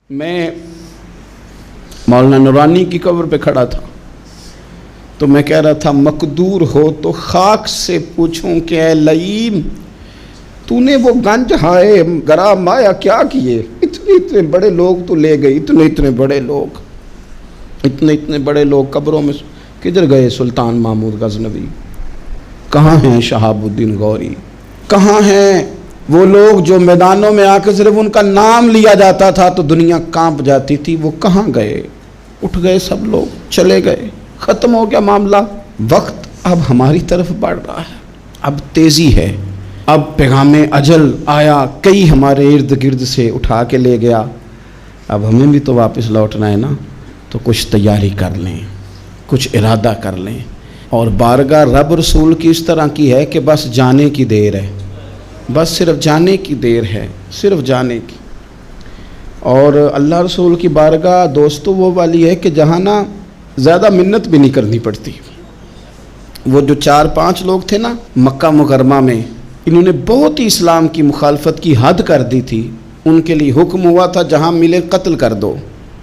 میں مولانا نورانی کی قبر پہ کھڑا تھا تو میں کہہ رہا تھا مقدور ہو تو خاک سے پوچھوں کہ اے لئیم تو نے وہ گنج ہائے گرا مایا کیا کیے؟ اتنے بڑے لوگ تو لے گئی، اتنے بڑے لوگ قبروں میں کدھر گئے؟ سلطان محمود غزنوی کہاں ہیں؟ شہاب الدین غوری کہاں ہیں؟ وہ لوگ جو میدانوں میں آ کے صرف ان کا نام لیا جاتا تھا تو دنیا کانپ جاتی تھی، وہ کہاں گئے؟ اٹھ گئے سب لوگ، چلے گئے، ختم ہو گیا معاملہ۔ وقت اب ہماری طرف بڑھ رہا ہے، اب تیزی ہے، اب پیغام اجل آیا، کئی ہمارے ارد گرد سے اٹھا کے لے گیا، اب ہمیں بھی تو واپس لوٹنا ہے نا، تو کچھ تیاری کر لیں، کچھ ارادہ کر لیں۔ اور بارگاہ رب رسول کی اس طرح کی ہے کہ بس جانے کی دیر ہے، بس صرف جانے کی دیر ہے، صرف جانے کی۔ اور اللہ رسول کی بارگاہ دوستو وہ والی ہے کہ جہاں نا زیادہ منت بھی نہیں کرنی پڑتی۔ وہ جو 4-5 لوگ تھے نا مکہ مکرمہ میں، انہوں نے بہت ہی اسلام کی مخالفت کی حد کر دی تھی، ان کے لیے حکم ہوا تھا جہاں ملے قتل کر دو۔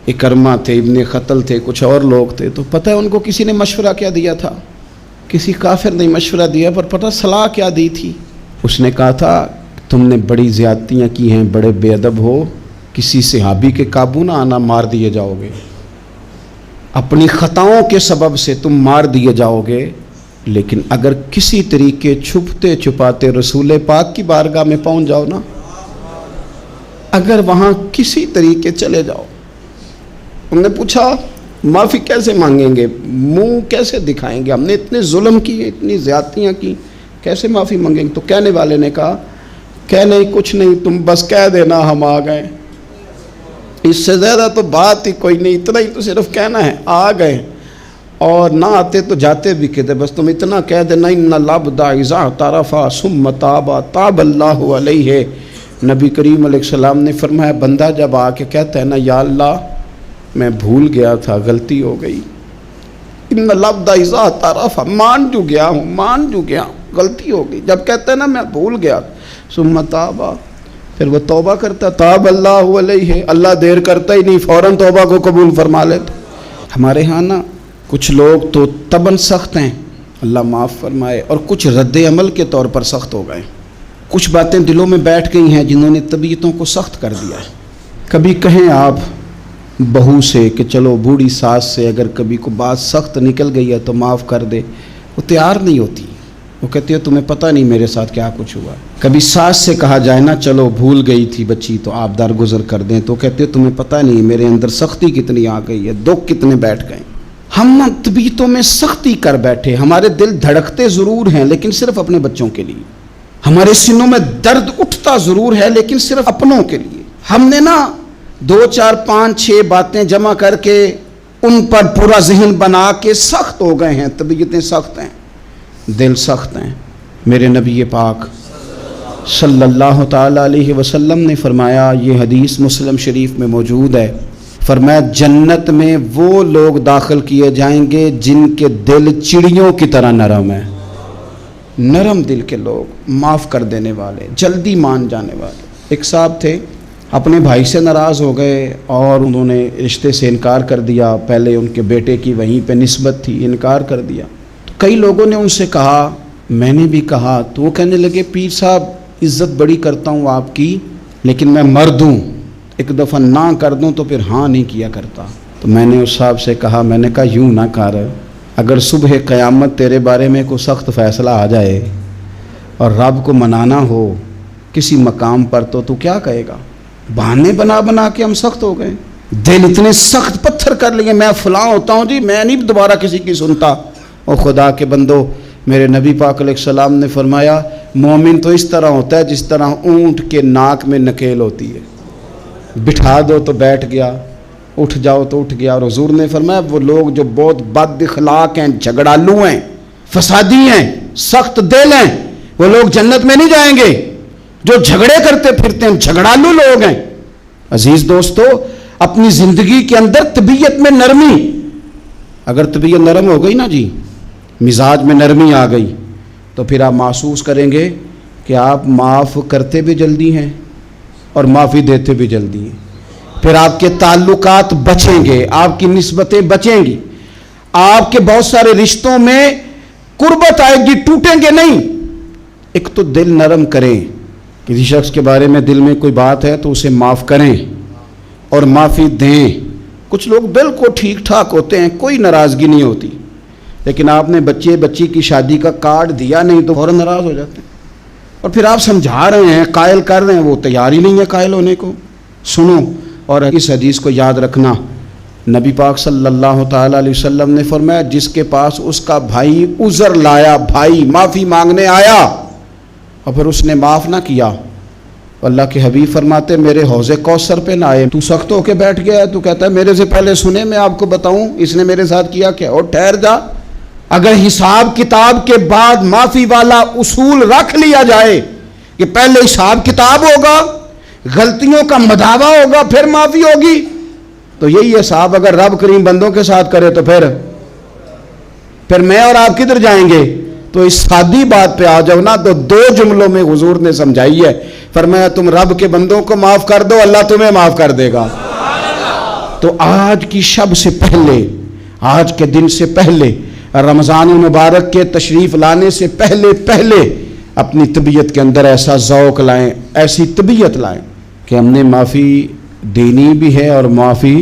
اکرمہ تھے، ابن قتل تھے، کچھ اور لوگ تھے، تو پتہ ہے ان کو کسی نے مشورہ کیا دیا تھا؟ کسی کافر نے مشورہ دیا، پر پتہ صلاح کیا دی تھی؟ اس نے کہا تھا تم نے بڑی زیادتیاں کی ہیں، بڑے بے ادب ہو، کسی صحابی کے قابو نہ آنا، مار دیے جاؤ گے، اپنی خطاؤں کے سبب سے تم مار دیے جاؤ گے، لیکن اگر کسی طریقے چھپتے چھپاتے رسول پاک کی بارگاہ میں پہنچ جاؤ نا، اگر وہاں کسی طریقے چلے جاؤ۔ انہوں نے پوچھا معافی کیسے مانگیں گے، منہ کیسے دکھائیں گے، ہم نے اتنے ظلم کیے، اتنی زیادتیاں کی، کیسے معافی مانگیں گے؟ تو کہنے والے نے کہا کہ نہیں کچھ نہیں، تم بس کہہ دینا ہم آ گئے، اس سے زیادہ تو بات ہی کوئی نہیں، اتنا ہی تو صرف کہنا ہے آ گئے، اور نہ آتے تو جاتے بھی کہتے، بس تم اتنا کہہ دینا ان العبد اذا اعترف ثم تاب تاب اللہ علیہ۔ نبی کریم علیہ السلام نے فرمایا بندہ جب آ کے کہتا ہے نا یا اللہ میں بھول گیا تھا، غلطی ہو گئی، ان العبد اذا اعترف، مان جو گیا ہوں، غلطی ہو گئی، جب کہتا ہے نا میں بھول گیا، ثم تاب، پھر وہ توبہ کرتا، تاب اللہ علیہ، اللہ دیر کرتا ہی نہیں، فوراً توبہ کو قبول فرما لیتا۔ ہمارے ہاں نا کچھ لوگ تو طبعاً سخت ہیں، اللہ معاف فرمائے، اور کچھ رد عمل کے طور پر سخت ہو گئے، کچھ باتیں دلوں میں بیٹھ گئی ہیں جنہوں نے طبیعتوں کو سخت کر دیا ہے۔ کبھی کہیں آپ بہو سے کہ چلو بوڑھی ساس سے اگر کبھی کو بات سخت نکل گئی ہے تو معاف کر دے، وہ تیار نہیں ہوتی، وہ کہتی ہے تمہیں پتہ نہیں میرے ساتھ کیا کچھ ہوا۔ کبھی ساس سے کہا جائے نا چلو بھول گئی تھی بچی تو آپ درگزر کر دیں، تو کہتے تمہیں پتہ نہیں میرے اندر سختی کتنی آ گئی ہے، دکھ کتنے بیٹھ گئے۔ ہم طبیعتوں میں سختی کر بیٹھے، ہمارے دل دھڑکتے ضرور ہیں لیکن صرف اپنے بچوں کے لیے، ہمارے سینوں میں درد اٹھتا ضرور ہے لیکن صرف اپنوں کے لیے۔ ہم نے نا 2 4 5 6 باتیں جمع کر کے ان پر پورا ذہن بنا کے سخت ہو گئے ہیں، طبیعتیں سخت ہیں، دل سخت ہیں۔ میرے نبی پاک صلی اللہ تعالی علیہ وسلم نے فرمایا، یہ حدیث مسلم شریف میں موجود ہے، فرمایا جنت میں وہ لوگ داخل کیے جائیں گے جن کے دل چڑیوں کی طرح نرم ہیں، نرم دل کے لوگ، معاف کر دینے والے، جلدی مان جانے والے۔ ایک صاحب تھے اپنے بھائی سے ناراض ہو گئے اور انہوں نے رشتے سے انکار کر دیا، پہلے ان کے بیٹے کی وہیں پہ نسبت تھی، انکار کر دیا۔ تو کئی لوگوں نے ان سے کہا، میں نے بھی کہا، تو وہ کہنے لگے پیر صاحب عزت بڑی کرتا ہوں آپ کی لیکن میں مرد ہوں، ایک دفعہ نہ کر دوں تو پھر ہاں نہیں کیا کرتا۔ تو میں نے اس صاحب سے کہا، میں نے کہا یوں نہ کر، اگر صبح قیامت تیرے بارے میں کوئی سخت فیصلہ آ جائے اور رب کو منانا ہو کسی مقام پر تو کیا کہے گا؟ بہانے بنا کے ہم سخت ہو گئے، دل اتنے سخت پتھر کر لیے، میں فلاں ہوتا ہوں جی، میں نہیں دوبارہ کسی کی سنتا۔ اور خدا کے بندو، میرے نبی پاک علیہ السلام نے فرمایا مومن تو اس طرح ہوتا ہے جس طرح اونٹ کے ناک میں نکیل ہوتی ہے، بٹھا دو تو بیٹھ گیا، اٹھ جاؤ تو اٹھ گیا۔ اور حضور نے فرمایا وہ لوگ جو بہت بد اخلاق ہیں، جھگڑالو ہیں، فسادی ہیں، سخت دل ہیں، وہ لوگ جنت میں نہیں جائیں گے۔ جو جھگڑے کرتے پھرتے ہیں جھگڑالو لوگ ہیں۔ عزیز دوستو، اپنی زندگی کے اندر طبیعت میں نرمی، اگر طبیعت نرم ہو گئی نا جی، مزاج میں نرمی آ گئی، تو پھر آپ محسوس کریں گے کہ آپ معاف کرتے بھی جلدی ہیں اور معافی دیتے بھی جلدی ہیں۔ پھر آپ کے تعلقات بچیں گے، آپ کی نسبتیں بچیں گی، آپ کے بہت سارے رشتوں میں قربت آئے گی، ٹوٹیں گے نہیں۔ ایک تو دل نرم کریں، کسی شخص کے بارے میں دل میں کوئی بات ہے تو اسے معاف کریں اور معافی دیں۔ کچھ لوگ بالکل ٹھیک ٹھاک ہوتے ہیں، کوئی ناراضگی نہیں ہوتی، لیکن آپ نے بچی کی شادی کا کارڈ دیا نہیں تو فوراً ناراض ہو جاتے ہیں، اور پھر آپ سمجھا رہے ہیں، قائل کر رہے ہیں، وہ تیار ہی نہیں ہے قائل ہونے کو۔ سنو، اور اس حدیث کو یاد رکھنا، نبی پاک صلی اللہ تعالیٰ علیہ وسلم نے فرمایا جس کے پاس اس کا بھائی عذر لایا، بھائی معافی مانگنے آیا اور پھر اس نے معاف نہ کیا، اللہ کے حبیب فرماتے میرے حوض کوثر پہ نہ آئے۔ تو سخت ہو کے بیٹھ گیا، تو کہتا ہے میرے سے پہلے سنے، میں آپ کو بتاؤں اس نے میرے ساتھ کیا کیا، اور ٹھہر جا۔ اگر حساب کتاب کے بعد معافی والا اصول رکھ لیا جائے کہ پہلے حساب کتاب ہوگا، غلطیوں کا مداوع ہوگا، پھر معافی ہوگی، تو یہی حساب اگر رب کریم بندوں کے ساتھ کرے تو پھر میں اور آپ کدھر جائیں گے؟ تو اس سادی بات پہ آ جاؤ نا، تو دو جملوں میں حضور نے سمجھائی ہے، فرمایا تم رب کے بندوں کو معاف کر دو، اللہ تمہیں معاف کر دے گا۔ تو آج کی شب سے پہلے، آج کے دن سے پہلے، رمضان المبارک کے تشریف لانے سے پہلے اپنی طبیعت کے اندر ایسا ذوق لائیں، ایسی طبیعت لائیں کہ ہم نے معافی دینی بھی ہے اور معافی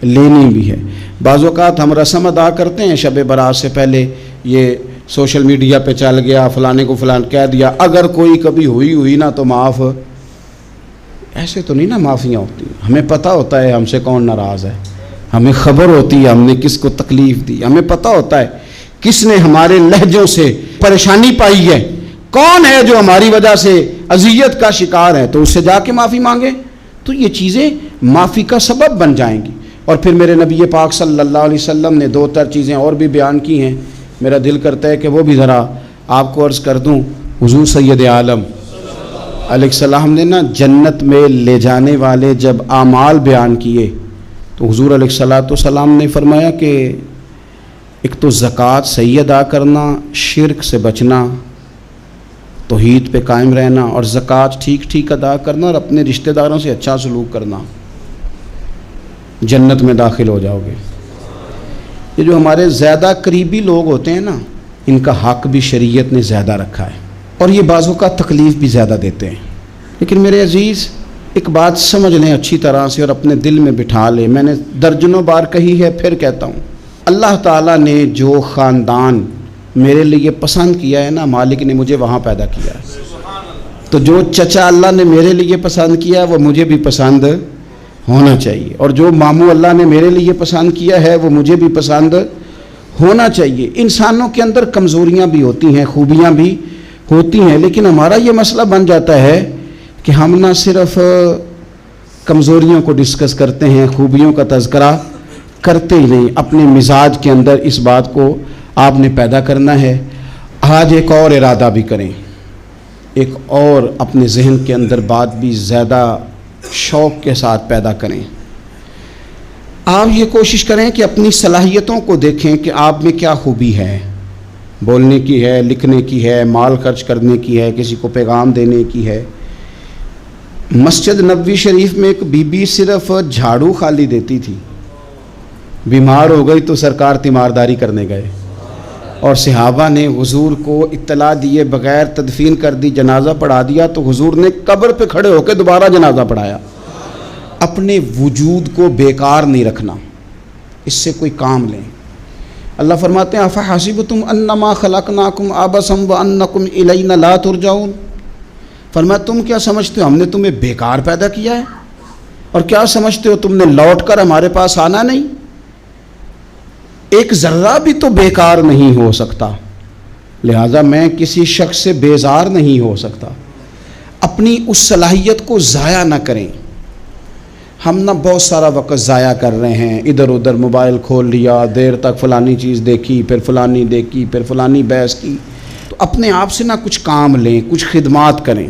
لینی بھی ہے۔ بعض اوقات ہم رسم ادا کرتے ہیں شب برات سے پہلے، یہ سوشل میڈیا پہ چل گیا، فلانے کو فلان کہہ دیا، اگر کوئی کبھی ہوئی نا تو معاف، ایسے تو نہیں نا معافیاں ہوتی۔ ہمیں پتہ ہوتا ہے ہم سے کون ناراض ہے، ہمیں خبر ہوتی ہے ہم نے کس کو تکلیف دی، ہمیں پتہ ہوتا ہے کس نے ہمارے لہجوں سے پریشانی پائی ہے، کون ہے جو ہماری وجہ سے اذیت کا شکار ہے، تو اس سے جا کے معافی مانگے، تو یہ چیزیں معافی کا سبب بن جائیں گی۔ اور پھر میرے نبی پاک صلی اللہ علیہ وسلم نے 2-3 چیزیں اور بھی بیان کی ہیں، میرا دل کرتا ہے کہ وہ بھی ذرا آپ کو عرض کر دوں۔ حضور سید عالم علیہ السلام نے نا جنت میں لے جانے والے جب اعمال بیان کیے تو حضور علیہ السلام نے فرمایا کہ ایک تو زکوٰۃ صحیح ادا کرنا، شرک سے بچنا، توحید پہ قائم رہنا، اور زکوٰۃ ٹھیک ادا کرنا، اور اپنے رشتہ داروں سے اچھا سلوک کرنا، جنت میں داخل ہو جاؤ گے۔ یہ جو ہمارے زیادہ قریبی لوگ ہوتے ہیں نا، ان کا حق بھی شریعت نے زیادہ رکھا ہے، اور یہ بعضوں کا تکلیف بھی زیادہ دیتے ہیں۔ لیکن میرے عزیز ایک بات سمجھ لیں اچھی طرح سے اور اپنے دل میں بٹھا لیں، میں نے درجنوں بار کہی ہے، پھر کہتا ہوں، اللہ تعالیٰ نے جو خاندان میرے لیے پسند کیا ہے نا، مالک نے مجھے وہاں پیدا کیا ہے، تو جو چچا اللہ نے میرے لیے پسند کیا ہے وہ مجھے بھی پسند ہونا چاہیے، اور جو ماموں اللہ نے میرے لیے پسند کیا ہے وہ مجھے بھی پسند ہونا چاہیے۔ انسانوں کے اندر کمزوریاں بھی ہوتی ہیں، خوبیاں بھی ہوتی ہیں، لیکن ہمارا یہ مسئلہ بن جاتا ہے کہ ہم نہ صرف کمزوریوں کو ڈسکس کرتے ہیں، خوبیوں کا تذکرہ کرتے ہی نہیں، اپنے مزاج کے اندر اس بات کو آپ نے پیدا کرنا ہے۔ آج ایک اور ارادہ بھی کریں، ایک اور اپنے ذہن کے اندر بات بھی زیادہ شوق کے ساتھ پیدا کریں۔ آپ یہ کوشش کریں کہ اپنی صلاحیتوں کو دیکھیں کہ آپ میں کیا خوبی ہے، بولنے کی ہے، لکھنے کی ہے، مال خرچ کرنے کی ہے، کسی کو پیغام دینے کی ہے۔ مسجد نبوی شریف میں ایک بی بی صرف جھاڑو خالی دیتی تھی، بیمار ہو گئی تو سرکار تیمارداری کرنے گئے، اور صحابہ نے حضور کو اطلاع دیے بغیر تدفین کر دی، جنازہ پڑھا دیا، تو حضور نے قبر پہ کھڑے ہو کے دوبارہ جنازہ پڑھایا۔ اپنے وجود کو بیکار نہیں رکھنا، اس سے کوئی کام لیں۔ اللہ فرماتے ہیں افحسبتم انما خلقناکم عبثا وانکم الینا لا ترجعون، فرمایا تم کیا سمجھتے ہو ہم نے تمہیں بیکار پیدا کیا ہے، اور کیا سمجھتے ہو تم نے لوٹ کر ہمارے پاس آنا نہیں؟ ایک ذرہ بھی تو بیکار نہیں ہو سکتا، لہذا میں کسی شخص سے بیزار نہیں ہو سکتا۔ اپنی اس صلاحیت کو ضائع نہ کریں۔ ہم نہ بہت سارا وقت ضائع کر رہے ہیں، ادھر ادھر موبائل کھول لیا، دیر تک فلانی چیز دیکھی، پھر فلانی دیکھی، پھر فلانی بحث کی۔ تو اپنے آپ سے نہ کچھ کام لیں، کچھ خدمات کریں۔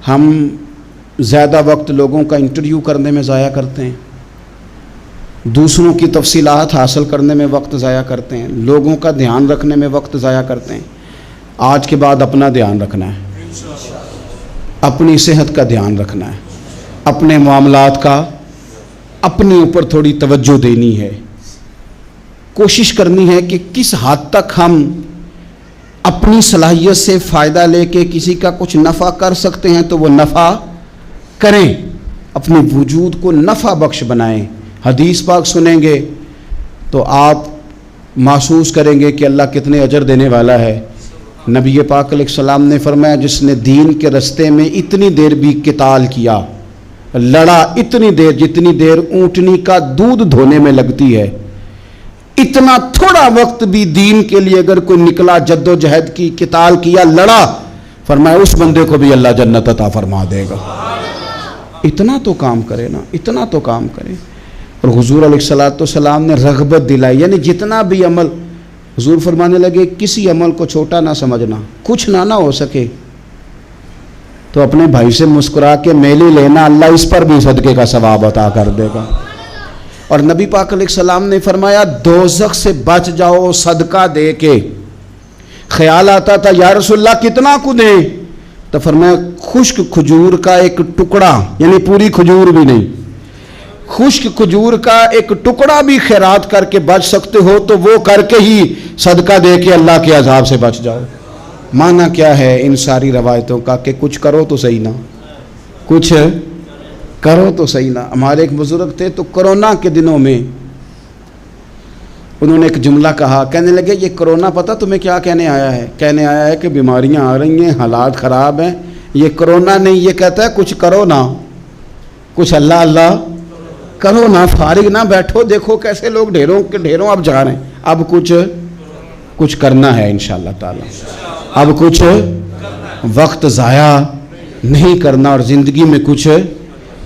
ہم زیادہ وقت لوگوں کا انٹرویو کرنے میں ضائع کرتے ہیں، دوسروں کی تفصیلات حاصل کرنے میں وقت ضائع کرتے ہیں، لوگوں کا دھیان رکھنے میں وقت ضائع کرتے ہیں۔ آج کے بعد اپنا دھیان رکھنا ہے، اپنی صحت کا دھیان رکھنا ہے، اپنے معاملات کا اپنے اوپر تھوڑی توجہ دینی ہے، کوشش کرنی ہے کہ کس حد تک ہم اپنی صلاحیت سے فائدہ لے کے کسی کا کچھ نفع کر سکتے ہیں تو وہ نفع کریں، اپنے وجود کو نفع بخش بنائیں۔ حدیث پاک سنیں گے تو آپ محسوس کریں گے کہ اللہ کتنے اجر دینے والا ہے۔ نبی پاک علیہ السلام نے فرمایا جس نے دین کے رستے میں اتنی دیر بھی قتال کیا، لڑا اتنی دیر جتنی دیر اونٹنی کا دودھ دھونے میں لگتی ہے، اتنا تھوڑا وقت بھی دین کے لیے اگر کوئی نکلا، جد و جہد کی، قتال کیا، لڑا، فرمایا اس بندے کو بھی اللہ جنت عطا فرما دے گا۔ اتنا تو کام کرے نا، اتنا تو کام کرے۔ اور حضور علیہ السلام نے رغبت دلائی، یعنی جتنا بھی عمل، حضور فرمانے لگے کسی عمل کو چھوٹا نہ سمجھنا، کچھ نہ ہو سکے تو اپنے بھائی سے مسکرا کے میلی لینا، اللہ اس پر بھی صدقے کا ثواب عطا کر دے گا۔ اور نبی پاک علیہ السلام نے فرمایا دوزخ سے بچ جاؤ صدقہ دے کے۔ خیال آتا تھا یا رسول اللہ کتنا کو دیں؟ تو فرمایا خشک کھجور کا ایک ٹکڑا، یعنی پوری کھجور بھی نہیں، خشک کھجور کا ایک ٹکڑا بھی خیرات کر کے بچ سکتے ہو تو وہ کر کے ہی صدقہ دے کے اللہ کے عذاب سے بچ جاؤ۔ معنی کیا ہے ان ساری روایتوں کا کہ کچھ کرو تو صحیح نہ، کچھ کرو تو صحیح نہ۔ ہمارے ایک بزرگ تھے تو کرونا کے دنوں میں انہوں نے ایک جملہ کہا، کہنے لگے یہ کرونا پتہ تمہیں کیا کہنے آیا ہے؟ کہنے آیا ہے کہ بیماریاں آ رہی ہیں، حالات خراب ہیں، یہ کرونا نہیں، یہ کہتا ہے کچھ کرو نا، کچھ اللہ اللہ کرو نا، فارغ نہ بیٹھو، دیکھو کیسے لوگ ڈھیروں کے ڈھیروں اب جا رہے ہیں، اب کچھ کرنا ہے انشاءاللہ تعالی، اب کچھ وقت ضائع نہیں کرنا اور زندگی میں کچھ۔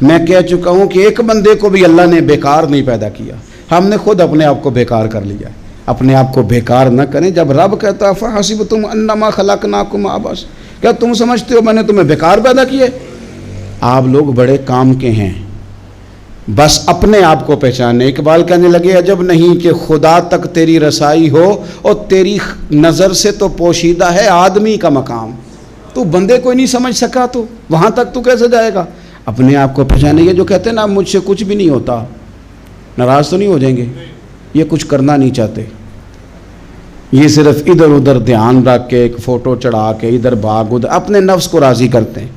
میں کہہ چکا ہوں کہ ایک بندے کو بھی اللہ نے بیکار نہیں پیدا کیا، ہم نے خود اپنے آپ کو بیکار کر لیا۔ اپنے آپ کو بیکار نہ کریں۔ جب رب کہتا فَحَسِبْتُمْ أَنَّمَا خَلَقْنَاكُمْ عَبَثًا، کیا تم سمجھتے ہو میں نے تمہیں بیکار پیدا کیے؟ آپ لوگ بڑے کام کے ہیں، بس اپنے آپ کو پہچانے۔ اقبال کہنے لگے عجب نہیں کہ خدا تک تیری رسائی ہو اور تیری نظر سے تو پوشیدہ ہے آدمی کا مقام، تو بندے کو نہیں سمجھ سکا تو وہاں تک تو کیسے جائے گا؟ اپنے آپ کو پہچانے۔ یہ جو کہتے ہیں نا مجھ سے کچھ بھی نہیں ہوتا، ناراض تو نہیں ہو جائیں گے؟ یہ کچھ کرنا نہیں چاہتے، یہ صرف ادھر ادھر دھیان رکھ کے ایک فوٹو چڑھا کے ادھر بھاگ ادھر اپنے نفس کو راضی کرتے ہیں۔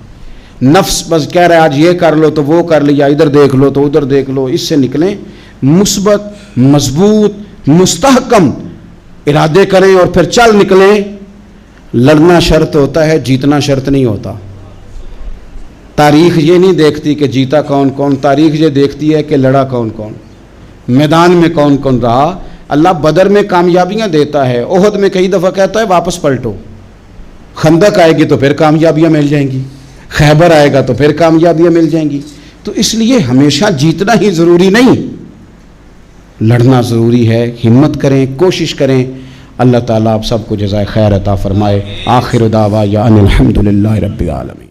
نفس بس کہہ رہا ہے آج یہ کر لو تو وہ کر لیا، ادھر دیکھ لو تو ادھر دیکھ لو۔ اس سے نکلیں، مثبت مضبوط مستحکم ارادے کریں اور پھر چل نکلیں۔ لڑنا شرط ہوتا ہے، جیتنا شرط نہیں ہوتا۔ تاریخ یہ نہیں دیکھتی کہ جیتا کون کون، تاریخ یہ دیکھتی ہے کہ لڑا کون کون، میدان میں کون کون رہا۔ اللہ بدر میں کامیابیاں دیتا ہے، احد میں کئی دفعہ کہتا ہے واپس پلٹو، خندق آئے گی تو پھر کامیابیاں مل جائیں گی، خیبر آئے گا تو پھر کامیابیاں مل جائیں گی۔ تو اس لیے ہمیشہ جیتنا ہی ضروری نہیں، لڑنا ضروری ہے۔ ہمت کریں، کوشش کریں۔ اللہ تعالیٰ آپ سب کو جزائے خیر عطا فرمائے۔ آخر دعوانا ان الحمد للہ رب العالمین۔